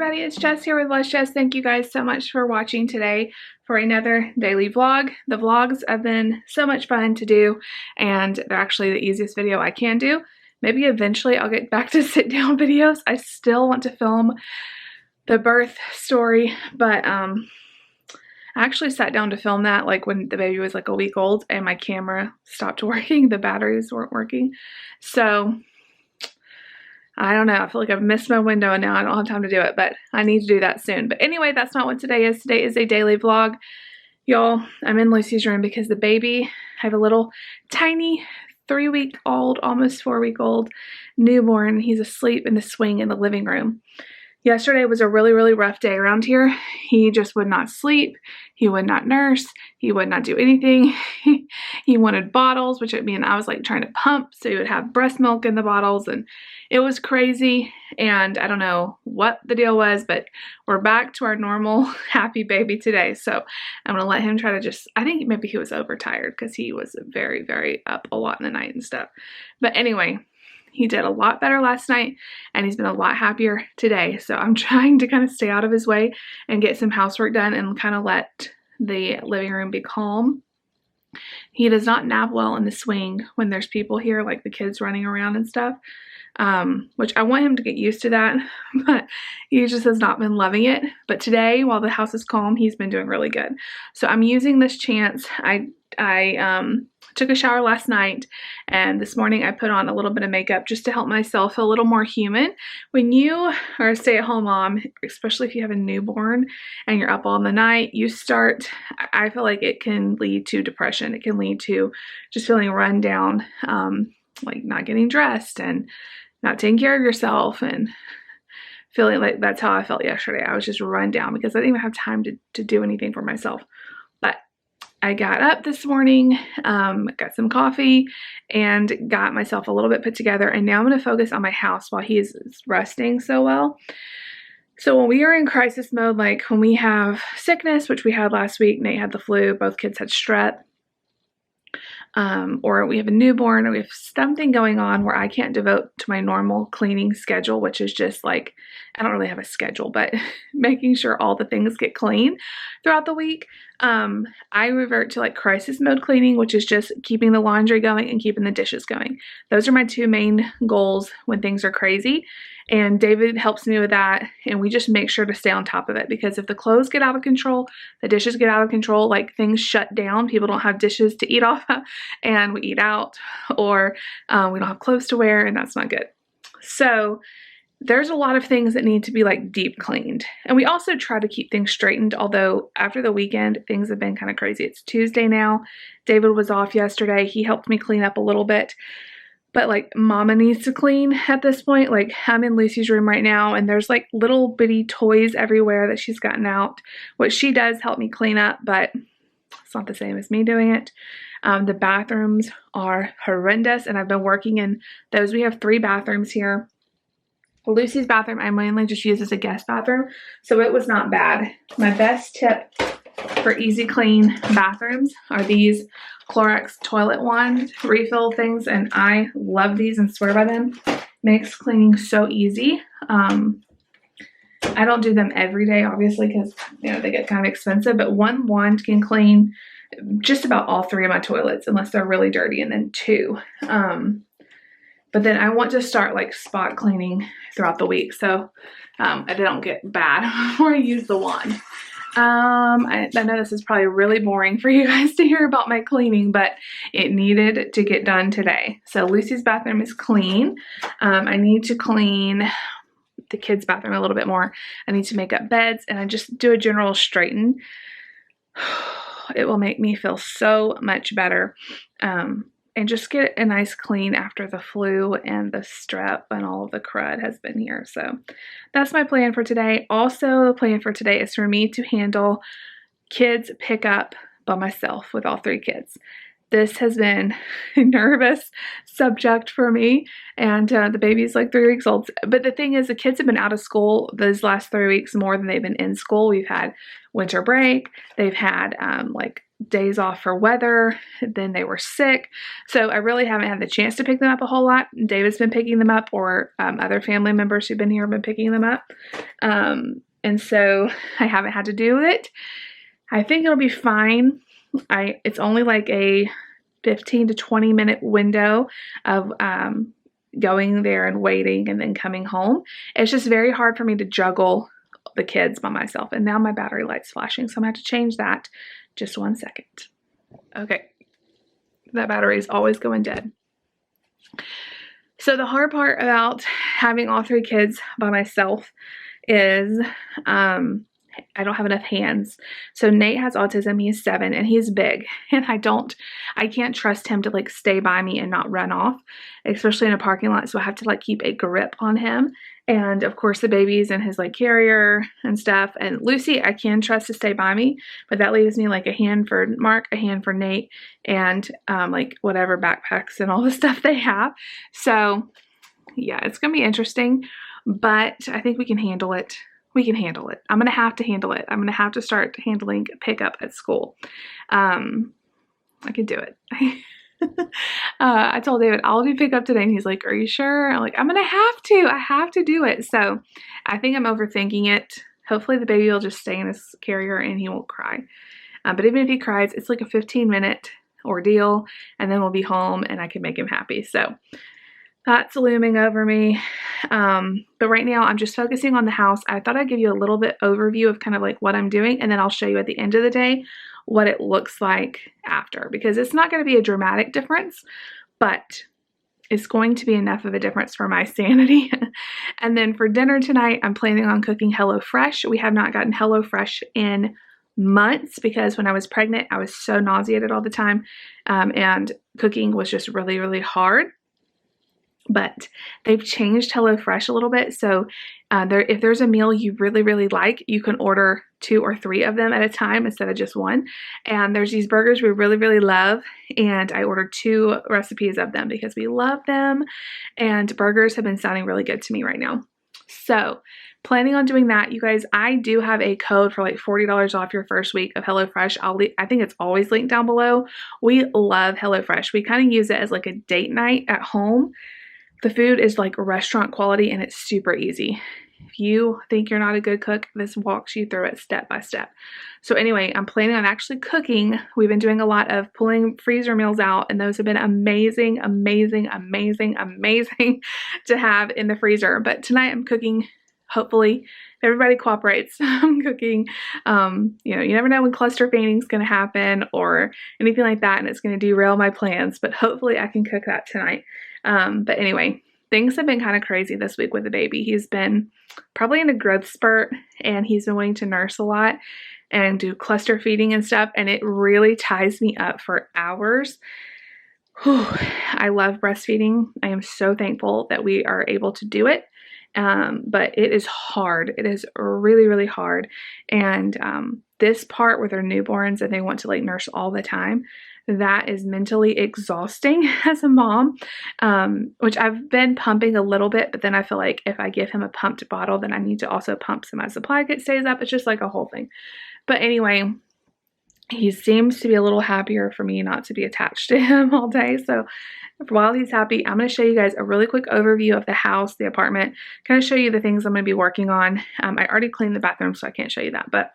everybody, it's Jess here with Let's Jess. Thank you guys so much for watching today for another daily vlog. The vlogs have been so much fun to do, and they're actually the easiest video I can do. Maybe eventually I'll get back to sit down videos. I still want to film the birth story, but I actually sat down to film that like when the baby was like a week old and my camera stopped working. The batteries weren't working. So I don't know. I feel like I've missed my window and now I don't have time to do it, but I need to do that soon. But anyway, that's not what today is. Today is a daily vlog. Y'all, I'm in Lucy's room because the baby, I have a little tiny 3-week-old, almost 4-week-old newborn. He's asleep in the swing in the living room. Yesterday was a really, really rough day around here. He just would not sleep. He would not nurse. He would not do anything. He wanted bottles, which I mean, I was like trying to pump, so he would have breast milk in the bottles, and it was crazy. And I don't know what the deal was, but we're back to our normal happy baby today. So I'm going to let him try to just, I think maybe he was overtired because he was very, very up a lot in the night and stuff. But anyway, he did a lot better last night and he's been a lot happier today. So I'm trying to kind of stay out of his way and get some housework done and kind of let the living room be calm. He does not nap well in the swing when there's people here, like the kids running around and stuff, which I want him to get used to that, but he just has not been loving it. But today, while the house is calm, he's been doing really good. So I'm using this chance. I took a shower last night, and this morning I put on a little bit of makeup just to help myself feel a little more human. When you are a stay-at-home mom, especially if you have a newborn and you're up all the night, I feel like it can lead to depression. It can lead to just feeling run down, like not getting dressed and not taking care of yourself, and feeling like that's how I felt yesterday. I was just run down because I didn't even have time to do anything for myself. But I got up this morning, got some coffee, and got myself a little bit put together. And now I'm going to focus on my house while he's resting so well. So when we are in crisis mode, like when we have sickness, which we had last week, Nate had the flu, both kids had strep, or we have a newborn, or we have something going on where I can't devote to my normal cleaning schedule, which is just like, I don't really have a schedule, but making sure all the things get clean throughout the week. I revert to like crisis mode cleaning, which is just keeping the laundry going and keeping the dishes going. Those are my two main goals when things are crazy. And David helps me with that, and we just make sure to stay on top of it, because if the clothes get out of control, the dishes get out of control, like things shut down, people don't have dishes to eat off of, and we eat out, or we don't have clothes to wear, and that's not good. So there's a lot of things that need to be like deep cleaned. And we also try to keep things straightened, although after the weekend, things have been kind of crazy. It's Tuesday now. David was off yesterday. He helped me clean up a little bit. But like mama needs to clean at this point. Like I'm in Lucy's room right now and there's like little bitty toys everywhere that she's gotten out, which she does help me clean up, but it's not the same as me doing it. The bathrooms are horrendous and I've been working in those. We have 3 bathrooms here. Lucy's bathroom I mainly just use as a guest bathroom, so it was not bad. My best tip for easy clean bathrooms are these Clorox toilet wand refill things, and I love these and swear by them. Makes cleaning so easy. I don't do them every day, obviously, because you know they get kind of expensive, but one wand can clean just about all 3 of my toilets unless they're really dirty, and then 2. But then I want to start like spot cleaning throughout the week, so I don't get bad before I use the wand. I know this is probably really boring for you guys to hear about my cleaning, but it needed to get done today. So Lucy's bathroom is clean. I need to clean the kids' bathroom a little bit more. I need to make up beds, and I just do a general straighten. It will make me feel so much better. And just get a nice clean after the flu and the strep and all of the crud has been here. So that's my plan for today. Also, the plan for today is for me to handle kids pickup by myself with all 3 kids. This has been a nervous subject for me, and the baby's like 3 weeks old. But the thing is, the kids have been out of school those last 3 weeks more than they've been in school. We've had winter break. They've had like days off for weather, then they were sick. So I really haven't had the chance to pick them up a whole lot. David's been picking them up, or other family members who've been here have been picking them up. And so I haven't had to do it. I think it'll be fine. It's only like a 15 to 20 minute window of going there and waiting and then coming home. It's just very hard for me to juggle the kids by myself. And now my battery light's flashing, so I'm gonna have to change that. Just 1 second. Okay, that battery is always going dead. So the hard part about having all 3 kids by myself is I don't have enough hands. So Nate has autism. He's 7 and he's big, and I can't trust him to like stay by me and not run off, especially in a parking lot. So I have to like keep a grip on him. And of course the baby's in his like carrier and stuff. And Lucy, I can trust to stay by me, but that leaves me like a hand for Mark, a hand for Nate, and like whatever backpacks and all the stuff they have. So yeah, it's going to be interesting, but I think we can handle it. We can handle it. I'm going to have to handle it. I'm going to have to start handling pickup at school. I can do it. I told David, I'll do pickup today. And he's like, are you sure? I'm like, I'm going to have to. I have to do it. So I think I'm overthinking it. Hopefully the baby will just stay in his carrier and he won't cry. But even if he cries, it's like a 15-minute ordeal, and then we'll be home and I can make him happy. So that's looming over me. But right now I'm just focusing on the house. I thought I'd give you a little bit overview of kind of like what I'm doing, and then I'll show you at the end of the day what it looks like after, because it's not going to be a dramatic difference, but it's going to be enough of a difference for my sanity. And then for dinner tonight, I'm planning on cooking HelloFresh. We have not gotten HelloFresh in months because when I was pregnant, I was so nauseated all the time, and cooking was just really, really hard. But they've changed HelloFresh a little bit. So if there's a meal you really, really like, you can order 2 or 3 of them at a time instead of just 1. And there's these burgers we really, really love. And I ordered 2 recipes of them because we love them. And burgers have been sounding really good to me right now. So planning on doing that, you guys. I do have a code for like $40 off your first week of HelloFresh. I think it's always linked down below. We love HelloFresh. We kind of use it as like a date night at home. The food is like restaurant quality and it's super easy. If you think you're not a good cook, this walks you through it step by step. So anyway, I'm planning on actually cooking. We've been doing a lot of pulling freezer meals out, and those have been amazing, amazing, amazing, amazing to have in the freezer. But tonight I'm cooking, hopefully, if everybody cooperates. I'm cooking, you know, you never know when cluster feeding is going to happen or anything like that, and it's going to derail my plans, but hopefully I can cook that tonight. But anyway, things have been kind of crazy this week with the baby. He's been probably in a growth spurt, and he's been wanting to nurse a lot and do cluster feeding and stuff, and it really ties me up for hours. Whew. I love breastfeeding. I am so thankful that we are able to do it. But it is hard. It is really, really hard. And this part with their newborns and they want to like nurse all the time, that is mentally exhausting as a mom, which I've been pumping a little bit, but then I feel like if I give him a pumped bottle, then I need to also pump so my supply kit stays up. It's just like a whole thing. But anyway, he seems to be a little happier for me not to be attached to him all day. So while he's happy, I'm going to show you guys a really quick overview of the house, the apartment, kind of show you the things I'm going to be working on. I already cleaned the bathroom, so I can't show you that, but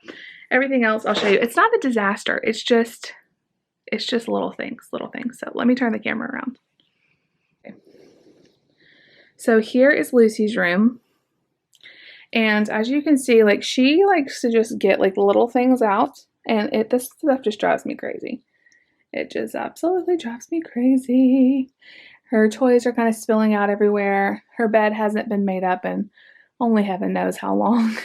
everything else I'll show you. It's not a disaster. It's just little things. So let me turn the camera around. Okay. So here is Lucy's room. And as you can see, like she likes to just get like little things out, and this stuff just drives me crazy. It just absolutely drives me crazy. Her toys are kind of spilling out everywhere. Her bed hasn't been made up in only heaven knows how long.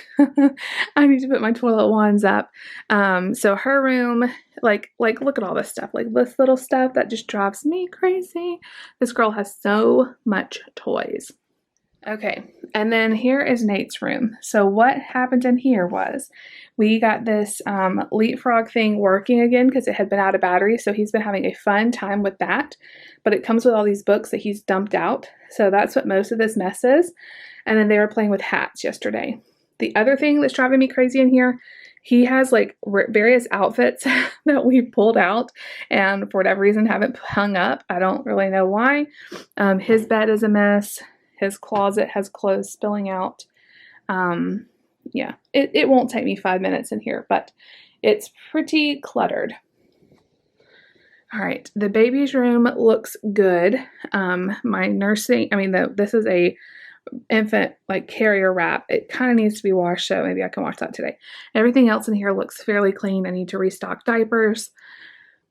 I need to put my toilet wands up. So her room, like look at all this stuff. Like this little stuff that just drives me crazy. This girl has so much toys. Okay, and then here is Nate's room. So what happened in here was we got this leapfrog thing working again because it had been out of battery. So he's been having a fun time with that. But it comes with all these books that he's dumped out. So that's what most of this mess is. And then they were playing with hats yesterday. The other thing that's driving me crazy in here He has like various outfits that we pulled out and for whatever reason haven't hung up. I don't really know why. His bed is a mess. His closet has clothes spilling out. Yeah, it won't take me 5 minutes in here, but it's pretty cluttered. All right, the baby's room looks good. My nursing, this is a infant like carrier wrap. It kind of needs to be washed, so maybe I can wash that today. Everything else in here looks fairly clean. I need to restock diapers,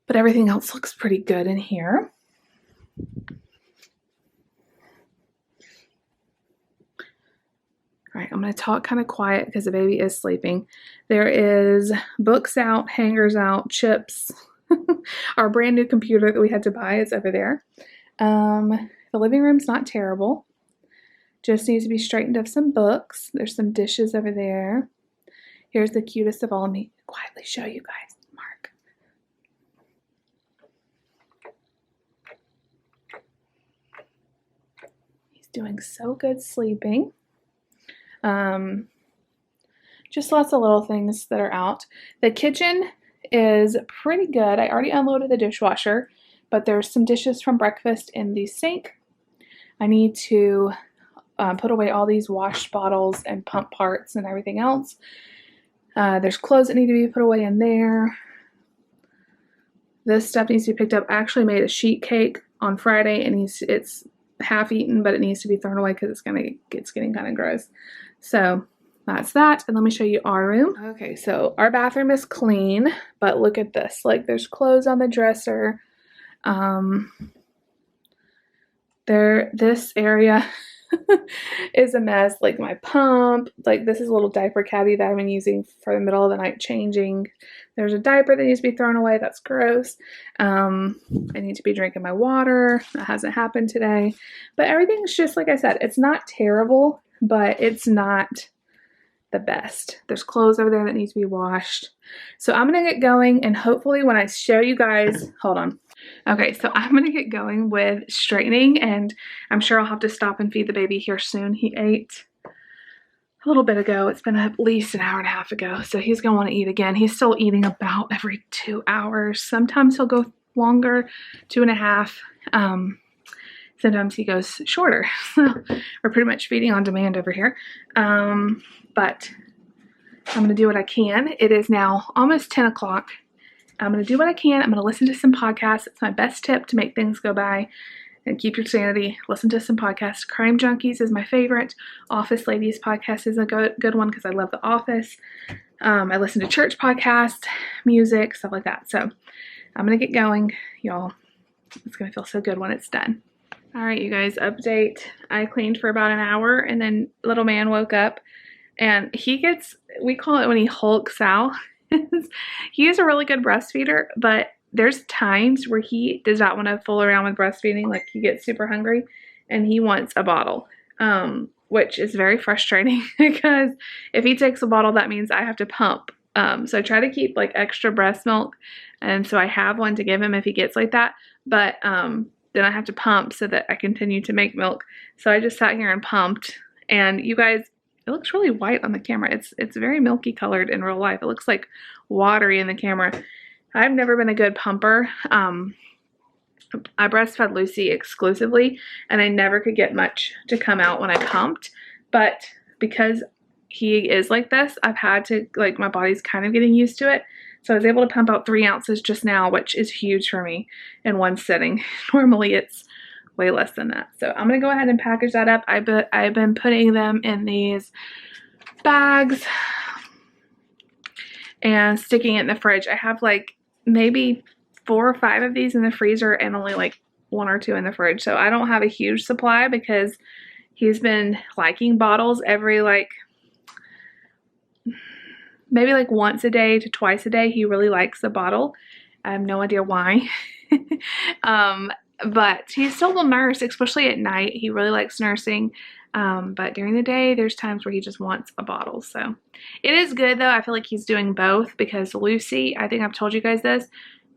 but everything else looks pretty good in here. All right, I'm going to talk kind of quiet because the baby is sleeping. There is books out, hangers out, chips. Our brand new computer that we had to buy is over there. The living room's not terrible. Just needs to be straightened up some books. There's some dishes over there. Here's the cutest of all. Let me quietly show you guys. Mark. He's doing so good sleeping. Just lots of little things that are out. The kitchen is pretty good. I already unloaded the dishwasher, but there's some dishes from breakfast in the sink. I need to put away all these wash bottles and pump parts and everything else. There's clothes that need to be put away in there. This stuff needs to be picked up. I actually made a sheet cake on Friday, and it's half eaten, but it needs to be thrown away because it's getting kind of gross. So that's that. And let me show you our room. Okay, so our bathroom is clean, but look at this. Like, there's clothes on the dresser. This area is a mess. Like, my pump, like, this is a little diaper caddy that I've been using for the middle of the night changing. There's a diaper that needs to be thrown away. That's gross. I need to be drinking my water. That hasn't happened today. But everything's just, like I said, it's not terrible, but it's not the best. There's clothes over there that need to be washed. So I'm going to get going, and hopefully when I show you guys, hold on. Okay, so I'm going to get going with straightening, and I'm sure I'll have to stop and feed the baby here soon. He ate a little bit ago. It's been at least an hour and a half ago, so he's going to want to eat again. He's still eating about every 2 hours. Sometimes he'll go longer, 2.5. Sometimes he goes shorter. So we're pretty much feeding on demand over here. But I'm going to do what I can. It is now almost 10 o'clock. I'm going to do what I can. I'm going to listen to some podcasts. It's my best tip to make things go by and keep your sanity. Listen to some podcasts. Crime Junkies is my favorite. Office Ladies podcast is a good one because I love The Office. I listen to church podcasts, music, stuff like that. So I'm going to get going, y'all. It's going to feel so good when it's done. All right, you guys, update. I cleaned for about an hour, and then little man woke up, and we call it when he hulks out. He is a really good breastfeeder, but there's times where he does not want to fool around with breastfeeding. Like, he gets super hungry and he wants a bottle, which is very frustrating because if he takes a bottle, that means I have to pump. So I try to keep like extra breast milk, and so I have one to give him if he gets like that, but then I have to pump so that I continue to make milk. So I just sat here and pumped, and you guys, it looks really white on the camera. It's very milky colored in real life. It looks like watery in the camera. I've never been a good pumper. I breastfed Lucy exclusively, and I never could get much to come out when I pumped. But because he is like this, I've had to, like, my body's kind of getting used to it. So I was able to pump out 3 ounces just now, which is huge for me in one sitting. Normally it's way less than that. So I'm going to go ahead and package that up. I've been putting them in these bags and sticking it in the fridge. I have like maybe 4 or 5 of these in the freezer and only like 1 or 2 in the fridge. So I don't have a huge supply because he's been liking bottles every maybe like once a day to twice a day. He really likes the bottle. I have no idea why. But he still will nurse, especially at night. He really likes nursing. But during the day, there's times where he just wants a bottle. So it is good though. I feel like he's doing both because Lucy, I think I've told you guys this,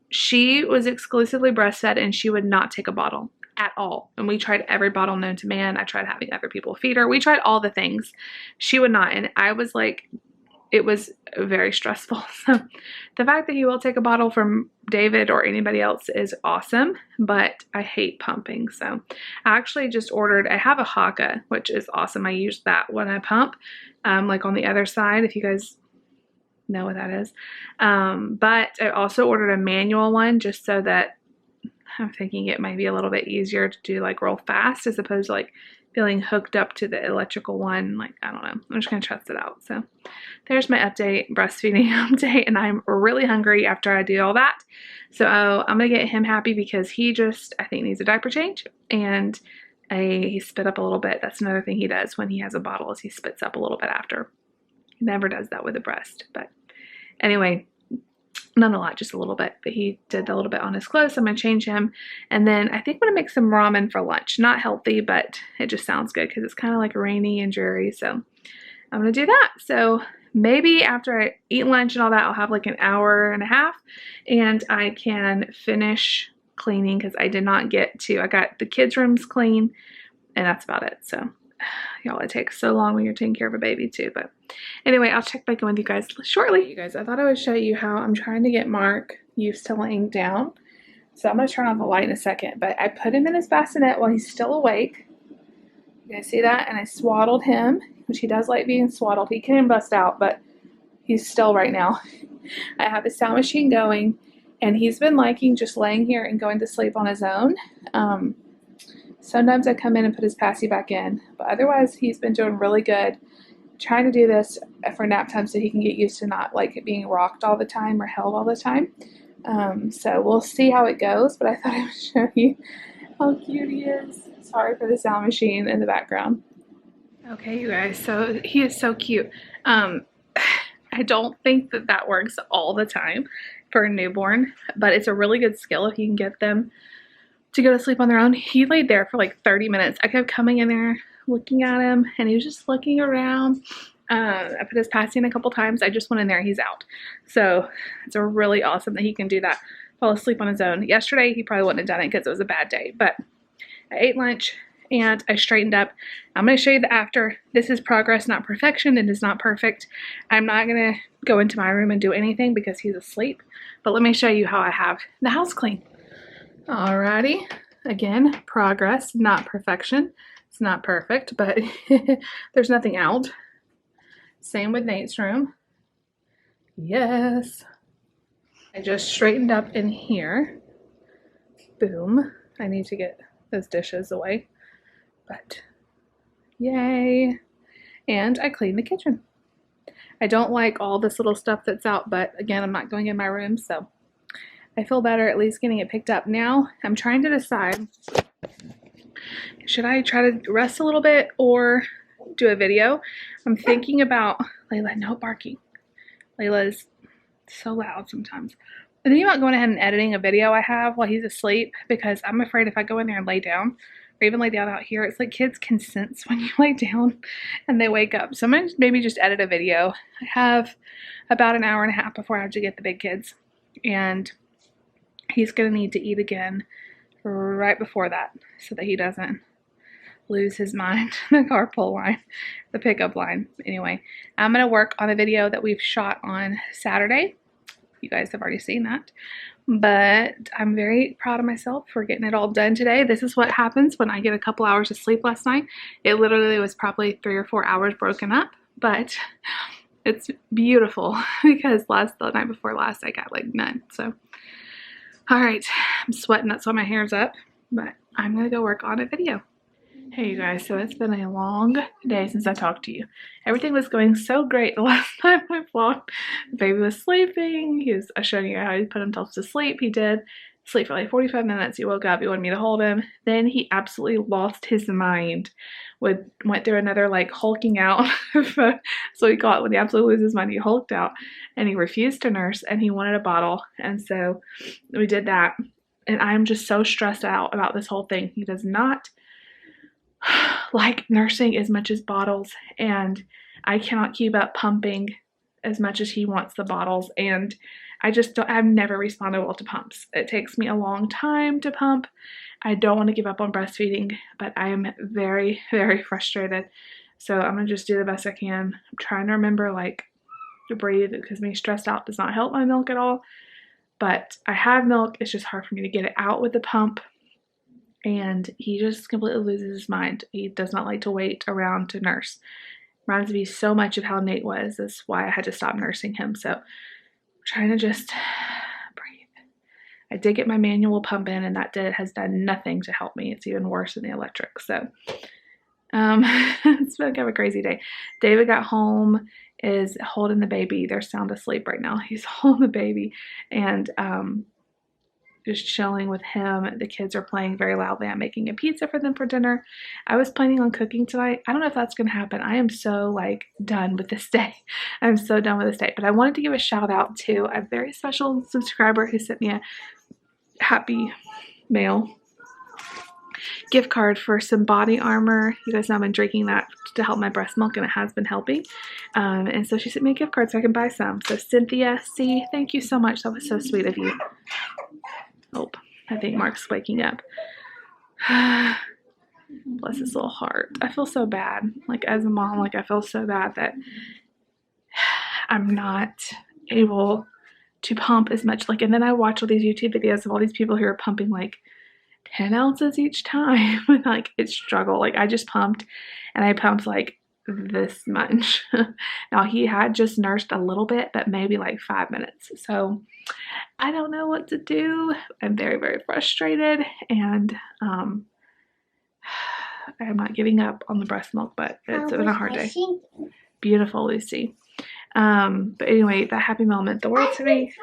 she was exclusively breastfed and she would not take a bottle at all. And we tried every bottle known to man. I tried having other people feed her. We tried all the things. She would not. And I was like, it was very stressful. So the fact that he will take a bottle from David or anybody else is awesome, but I hate pumping. So I actually just ordered, I have a Haka, which is awesome. I use that when I pump, like on the other side, if you guys know what that is. But I also ordered a manual one just so that I'm thinking it might be a little bit easier to do like real fast as opposed to like feeling hooked up to the electrical one. Like, I don't know. I'm just going to test it out. So there's my update, breastfeeding update. And I'm really hungry after I do all that. So I'm going to get him happy because he just, I think, needs a diaper change. And he spit up a little bit. That's another thing he does when he has a bottle is he spits up a little bit after. He never does that with a breast. But anyway, not a lot, just a little bit, but he did a little bit on his clothes. So I'm going to change him. And then I think I'm going to make some ramen for lunch. Not healthy, but it just sounds good because it's kind of like rainy and dreary. So I'm going to do that. So maybe after I eat lunch and all that, I'll have like an hour and a half and I can finish cleaning because I did not get to, I got the kids' rooms clean and that's about it. So y'all, it takes so long when you're taking care of a baby too. But anyway, I'll check back in with you guys shortly. You guys, I thought I would show you how I'm trying to get Mark used to laying down. So I'm going to turn on the light in a second, but I put him in his bassinet while he's still awake. You guys see that? And I swaddled him, which he does like being swaddled. He can bust out, but he's still right now. I have his sound machine going, and he's been liking just laying here and going to sleep on his own. Sometimes I come in and put his passy back in, but otherwise he's been doing really good. Trying to do this for nap time so he can get used to not like being rocked all the time or held all the time. So we'll see how it goes, but I thought I would show you how cute he is. Sorry for the sound machine in the background. Okay, you guys, so he is so cute. I don't think that that works all the time for a newborn, but it's a really good skill if you can get them to go to sleep on their own. He laid there for like 30 minutes. I kept coming in there, looking at him, and he was just looking around. I put his passy in a couple times. I just went in there, he's out. So it's a really awesome that he can do that, fall asleep on his own. Yesterday, he probably wouldn't have done it because it was a bad day, but I ate lunch and I straightened up. I'm going to show you the after. This is progress, not perfection. It is not perfect. I'm not going to go into my room and do anything because he's asleep, but let me show you how I have the house clean. Alrighty, again, progress, not perfection. It's not perfect, but there's nothing out. Same with Nate's room. Yes. I just straightened up in here. Boom. I need to get those dishes away, but yay. And I cleaned the kitchen. I don't like all this little stuff that's out, but again, I'm not going in my room, so I feel better at least getting it picked up. Now I'm trying to decide, should I try to rest a little bit or do a video? I'm thinking about, Layla, no barking. Layla is so loud sometimes. I'm thinking about going ahead and editing a video I have while he's asleep because I'm afraid if I go in there and lay down or even lay down out here, it's like kids can sense when you lay down and they wake up. So I'm going to maybe just edit a video. I have about an hour and a half before I have to get the big kids, and he's going to need to eat again right before that so that he doesn't lose his mind. The carpool line, the pickup line. Anyway, I'm going to work on a video that we've shot on Saturday. You guys have already seen that, but I'm very proud of myself for getting it all done today. This is what happens when I get a couple hours of sleep last night. It literally was probably 3 or 4 hours broken up, but it's beautiful because the night before last I got like none. So all right, I'm sweating, that's why my hair's up, but I'm gonna go work on a video. Hey you guys, so it's been a long day since I talked to you. Everything was going so great the last time I vlogged. The baby was sleeping. I was showing you how he put himself to sleep. He did sleep for like 45 minutes. He woke up, he wanted me to hold him. Then he absolutely lost his mind. Went through another like hulking out. So he caught when he absolutely loses his mind, he hulked out and he refused to nurse and he wanted a bottle. And so we did that. And I'm just so stressed out about this whole thing. He does not like nursing as much as bottles, and I cannot keep up pumping as much as he wants the bottles, and I've never responded well to pumps. It takes me a long time to pump. I don't want to give up on breastfeeding, but I am very, very frustrated. So I'm gonna just do the best I can. I'm trying to remember like to breathe because being stressed out does not help my milk at all. But I have milk. It's just hard for me to get it out with the pump. And he just completely loses his mind. He does not like to wait around to nurse. Reminds me so much of how Nate was. That's why I had to stop nursing him. So I'm trying to just breathe. I did get my manual pump in, and that has done nothing to help me. It's even worse than the electric. So it's been kind of a crazy day. David got home, is holding the baby. They're sound asleep right now. He's holding the baby and just chilling with him. The kids are playing very loudly. I'm making a pizza for them for dinner. I was planning on cooking tonight. I don't know if that's going to happen. I am so like done with this day. I'm so done with this day. But I wanted to give a shout out to a very special subscriber who sent me a Happy Mail gift card for some body armor. You guys know I've been drinking that to help my breast milk, and it has been helping. And so she sent me a gift card so I can buy some. So Cynthia C, thank you so much. That was so sweet of you. Oh, I think Mark's waking up. Bless his little heart. I feel so bad. Like as a mom, like I feel so bad that I'm not able to pump as much. Like, and then I watch all these YouTube videos of all these people who are pumping like 10 ounces each time. And like it's struggle. Like I just pumped, and I pumped like this much. Now he had just nursed a little bit, but maybe like 5 minutes. So I don't know what to do. I'm very, very frustrated, and I'm not giving up on the breast milk, but it's been a hard day. Beautiful, Lucy. But anyway, that happy meal meant the world to me.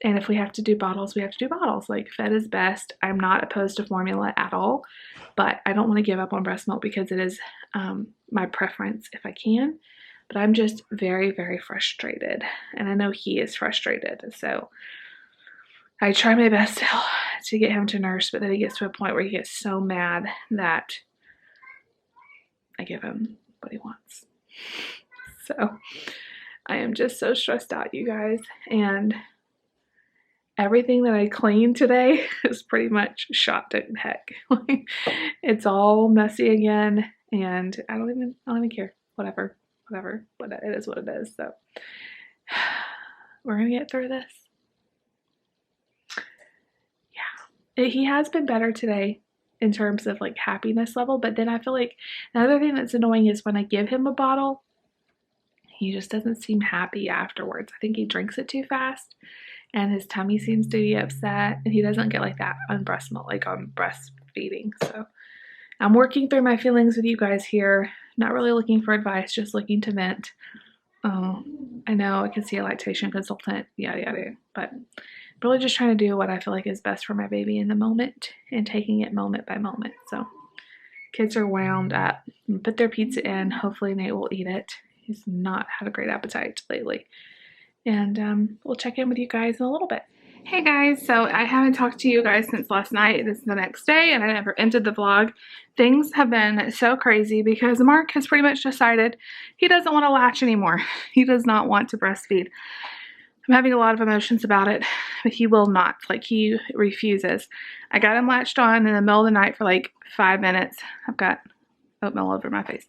And if we have to do bottles, we have to do bottles. Like fed is best. I'm not opposed to formula at all, but I don't want to give up on breast milk because it is my preference if I can. But I'm just very, very frustrated. And I know he is frustrated. So I try my best to get him to nurse, but then he gets to a point where he gets so mad that I give him what he wants. So I am just so stressed out, you guys. And everything that I cleaned today is pretty much shot to heck. It's all messy again, and I don't even care. Whatever, but it is what it is. So we're gonna get through this. Yeah, he has been better today in terms of like happiness level, but then I feel like another thing that's annoying is when I give him a bottle, he just doesn't seem happy afterwards. I think he drinks it too fast, and his tummy seems to be upset, and he doesn't get like that on breast milk, like on breastfeeding. So I'm working through my feelings with you guys here. Not really looking for advice, just looking to vent. I know I can see a lactation consultant, yada yada, but really just trying to do what I feel like is best for my baby in the moment and taking it moment by moment. So kids are wound up. Put their pizza in. Hopefully Nate will eat it. He's not had a great appetite lately. And we'll check in with you guys in a little bit. Hey guys, so I haven't talked to you guys since last night. This is the next day, and I never ended the vlog. Things have been so crazy because Mark has pretty much decided he doesn't want to latch anymore. He does not want to breastfeed. I'm having a lot of emotions about it, but he will not. Like, he refuses. I got him latched on in the middle of the night for like 5 minutes. I've got oatmeal over my face.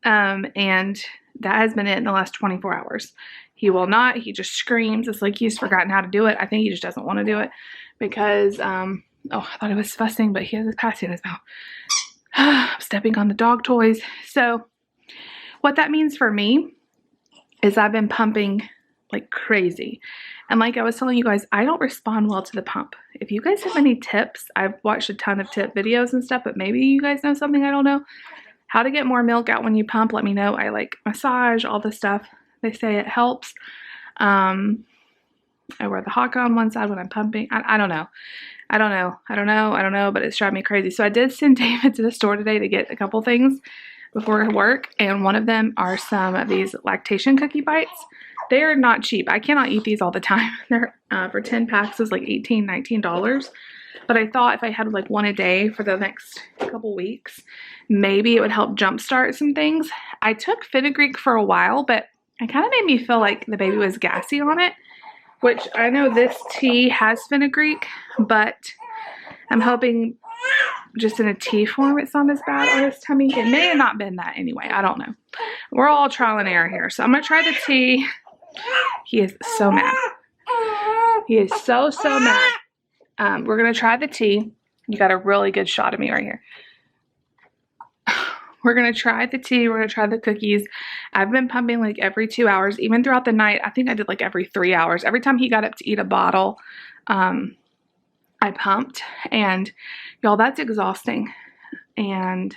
And that has been it in the last 24 hours. He will not. He just screams. It's like he's forgotten how to do it. I think he just doesn't want to do it because, oh, I thought he was fussing, but he has his passy in his mouth. I'm stepping on the dog toys. So what that means for me is I've been pumping like crazy. And like I was telling you guys, I don't respond well to the pump. If you guys have any tips, I've watched a ton of tip videos and stuff, but maybe you guys know something I don't know. How to get more milk out when you pump, let me know. I like massage, all this stuff. They say it helps. I wear the hawk on one side when I'm pumping. I don't know. I don't know, but it's driving me crazy. So I did send David to the store today to get a couple things before work, and one of them are some of these lactation cookie bites. They are not cheap. I cannot eat these all the time. They're for 10 packs is like $18, $19. But I thought if I had like one a day for the next couple weeks, maybe it would help jumpstart some things. I took fenugreek for a while, but it kind of made me feel like the baby was gassy on it, which I know this tea has fenugreek, but I'm hoping just in a tea form, it's not as bad on his tummy. It may have not been that anyway. I don't know. We're all trial and error here. So I'm going to try the tea. He is so mad. He is so mad. We're going to try the tea. You got a really good shot of me right here. We're going to try the tea. We're going to try the cookies. I've been pumping like every 2 hours, even throughout the night. I think I did like every 3 hours. Every time he got up to eat a bottle, I pumped. And y'all, that's exhausting. And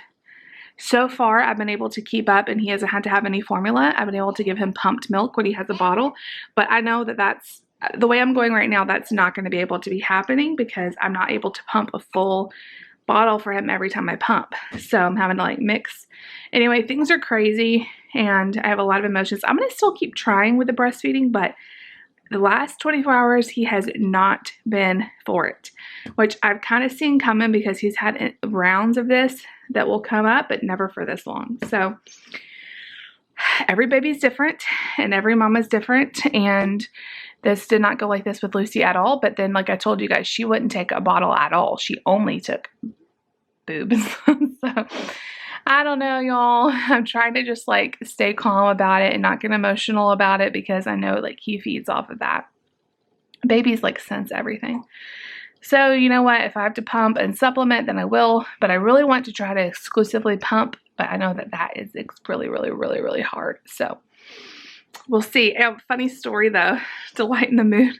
so far, I've been able to keep up, and he hasn't had to have any formula. I've been able to give him pumped milk when he has a bottle. But I know that that's the way I'm going right now. That's not going to be able to be happening because I'm not able to pump a full bottle for him every time I pump. So I'm having to like mix. Anyway, things are crazy and I have a lot of emotions. I'm going to still keep trying with the breastfeeding, but the last 24 hours, he has not been for it, which I've kind of seen coming because he's had rounds of this that will come up, but never for this long. So every baby's different and every mama's different. And this did not go like this with Lucy at all. But then, like I told you guys, she wouldn't take a bottle at all. She only took boobs. So I don't know, y'all. I'm trying to just like stay calm about it and not get emotional about it because I know like he feeds off of that. Babies like sense everything. So you know what? If I have to pump and supplement, then I will. But I really want to try to exclusively pump. But I know that that is really hard. So we'll see. A funny story though, to lighten the mood.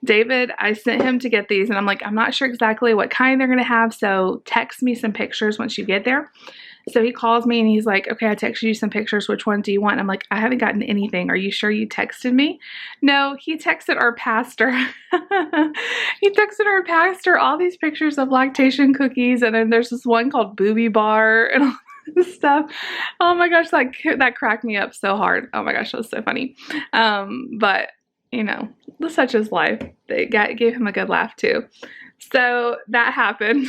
David, I sent him to get these and I'm like, I'm not sure exactly what kind they're going to have. So text me some pictures once you get there. So he calls me and he's like, okay, I texted you some pictures. Which one do you want? And I'm like, I haven't gotten anything. Are you sure you texted me? No, he texted our pastor. He texted our pastor all these pictures of lactation cookies. And then there's this one called Booby Bar and all this stuff. Oh my gosh, that cracked me up so hard. Oh my gosh, that was so funny. But you know, such is life. They gave him a good laugh too. So that happened.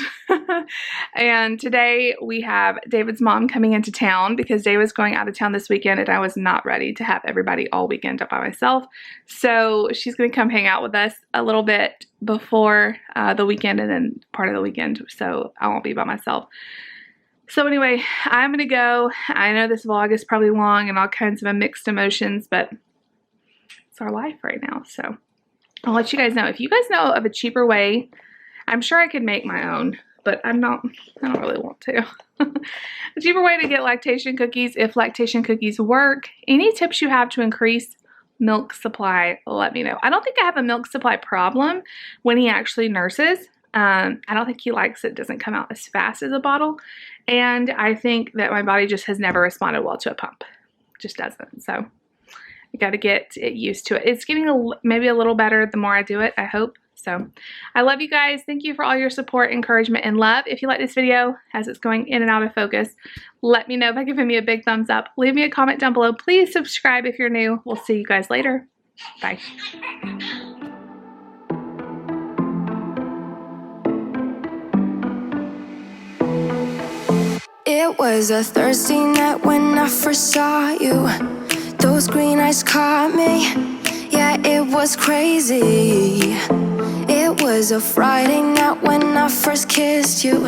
And today we have David's mom coming into town because David's going out of town this weekend and I was not ready to have everybody all weekend up by myself. So she's going to come hang out with us a little bit before the weekend and then part of the weekend. So I won't be by myself. So anyway, I'm going to go. I know this vlog is probably long and all kinds of mixed emotions, but it's our life right now. So I'll let you guys know. If you guys know of a cheaper way, I'm sure I could make my own, but I don't really want to. A cheaper way to get lactation cookies, if lactation cookies work. Any tips you have to increase milk supply, let me know. I don't think I have a milk supply problem when he actually nurses. I don't think he likes it. It doesn't come out as fast as a bottle. And I think that my body just has never responded well to a pump. It just doesn't. So I got to get it used to it. It's getting maybe a little better the more I do it, I hope. So I love you guys. Thank you for all your support, encouragement, and love. If you like this video as it's going in and out of focus, let me know by giving me a big thumbs up. Leave me a comment down below. Please subscribe if you're new. We'll see you guys later. Bye. It was a Thursday night when I first saw you. Those green eyes caught me. Yeah, it was crazy. It was a Friday night when I first kissed you.